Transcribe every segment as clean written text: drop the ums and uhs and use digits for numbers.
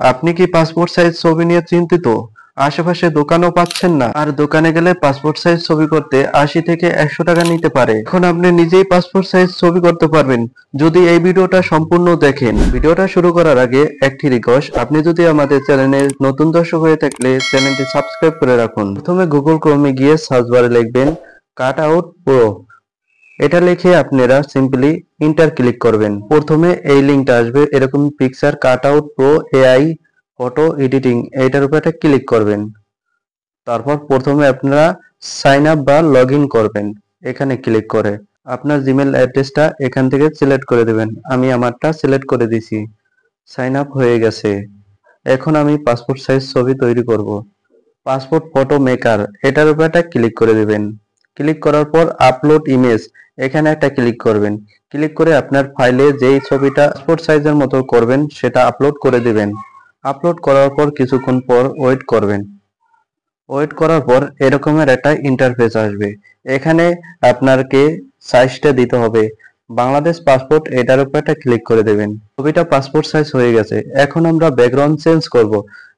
আপনি কি passport size ছবি নিয়ে চিন্তিত? আশেপাশে দোকানও পাচ্ছেন না, আর দোকানে গেলে পাসপোর্ট সাইজ ছবি করতে ৮০ থেকে ১০০ টাকা নিতে পারে। এখন আপনি নিজেই পাসপোর্ট সাইজ ছবি করতে পারবেন যদি এই ভিডিওটা সম্পূর্ণ দেখেন। ভিডিওটা শুরু করার আগে একটি রিকোয়েস্ট, আপনি যদি আমাদের চ্যানেলের নতুন দর্শক হয়ে থাকলে চ্যানেলটি সাবস্ক্রাইব করে রাখুন। প্রথমে গুগল ক্রোমে গিয়ে সার্চ বারে লিখবেন কাট আউট প্রো। এটা লিখে আপনারা সিম্পলি ইন্টার ক্লিক করবেন। প্রথমে এই লিঙ্কটা আসবে, এরকম picture cut out pro AI photo editing, এইটার উপর একটা ক্লিক করবেন। তারপর প্রথমে আপনারা সাইন আপ বা লগ ইন করবেন। এখানে ক্লিক করে আপনার জিমেল অ্যাড্রেসটা এখান থেকে সিলেক্ট করে দেবেন। আমি আমারটা সিলেক্ট করে দিছি। সাইন আপ হয়ে গেছে। এখন আমি পাসপোর্ট সাইজ ছবি তৈরি করব। পাসপোর্ট ফটো মেকার, এটার উপর একটা ক্লিক করে দেবেন। ক্লিক করার পর আপলোড ইমেজ, এখানে একটা ক্লিক করবেন। ক্লিক করে আপনার ফাইলে যেই ছবিটা পাসপোর্ট সাইজের মতো করবেন সেটা আপলোড করে দিবেন। আপলোড করার পর কিছুক্ষণ পর ওয়েট করবেন। ওয়েট করার পর এরকমের একটা ইন্টারফেস আসবে। এখানে আপনাকে সাইজটা দিতে হবে বাংলাদেশ পাসপোর্ট, এটার উপর একটা ক্লিক করে দেবেন। ছবিটা পাসপোর্ট সাইজ হয়ে গেছে। এখন আমরা ব্যাকগ্রাউন্ড চেঞ্জ করব।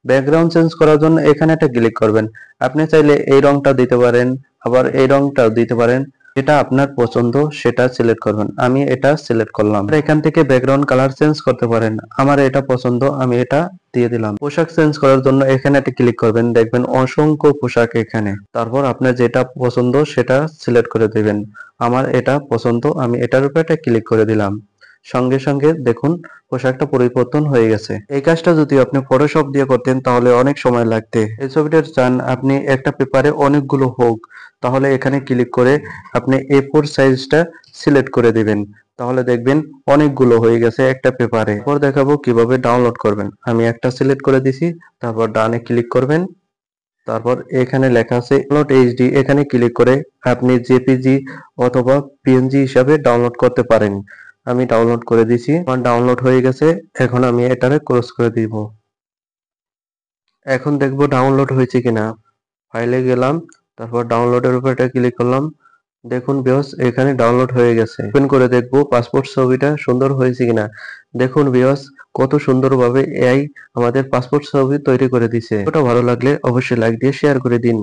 ব্যাকগ্রাউন্ড চেঞ্জ করার জন্য এখানে একটা ক্লিক করবেন। আপনি চাইলে এই রংটা দিতে পারেন, আবার এই রংটাও দিতে পারেন। যেটা আপনার পছন্দ সেটা সিলেক্ট করবেন। আমি এটা সিলেক্ট করলাম। এখান থেকে ব্যাকগ্রাউন্ড কালার চেঞ্জ করতে পারেন। আমার এটা পছন্দ, আমি এটা দিয়ে দিলাম। পোশাক চেঞ্জ করার জন্য এখানে একটা ক্লিক করবেন, দেখবেন অসংখ্য পোশাক এখানে। তারপর আপনার যেটা পছন্দ সেটা সিলেক্ট করে দিবেন। আমার এটা পছন্দ, আমি এটার উপর একটা ক্লিক করে দিলাম। সঙ্গে সঙ্গে দেখুন পোশাকটা পরিবর্তন হয়ে গেছে। এই কাজটা যদি আপনি ফটোশপ দিয়ে করতেন তাহলে অনেক সময় লাগতে। এই ছবিটা চান আপনি একটা পেপারে অনেকগুলো হোক, তাহলে এখানে ক্লিক করে আপনি A4 সাইজটা সিলেক্ট করে দিবেন। তাহলে দেখবেন অনেকগুলো হয়ে গেছে একটা পেপারে। এরপর দেখাবো কিভাবে ডাউনলোড করবেন। আমি একটা সিলেক্ট করে দিছি, তারপর ডানে ক্লিক করবেন। তারপর এখানে লেখা আছে ডাউনলোড এইচডি, এখানে ক্লিক করে আপনি জেপিজি অথবা পিএনজি হিসাবে ডাউনলোড করতে পারেন। আমি ডাউনলোড করে দিছি, আমার ডাউনলোড হয়ে গেছে। এখন আমি এটারে ক্লোজ করে দিব। এখন দেখবো ডাউনলোড হয়েছে কিনা। ফাইলে গেলাম, তারপর ডাউনলোডের উপর এটা ক্লিক করলাম। দেখুন ভিউয়ার্স, এখানে ডাউনলোড হয়ে গেছে। ওপেন করে দেখবো পাসপোর্ট ছবিটা সুন্দর হয়েছে কিনা। দেখুন ভিউয়ার্স, কত সুন্দরভাবে এআই আমাদের পাসপোর্ট ছবি তৈরি করে দিছে। ওটা ভালো লাগলে অবশ্যই লাইক দিয়ে শেয়ার করে দিন।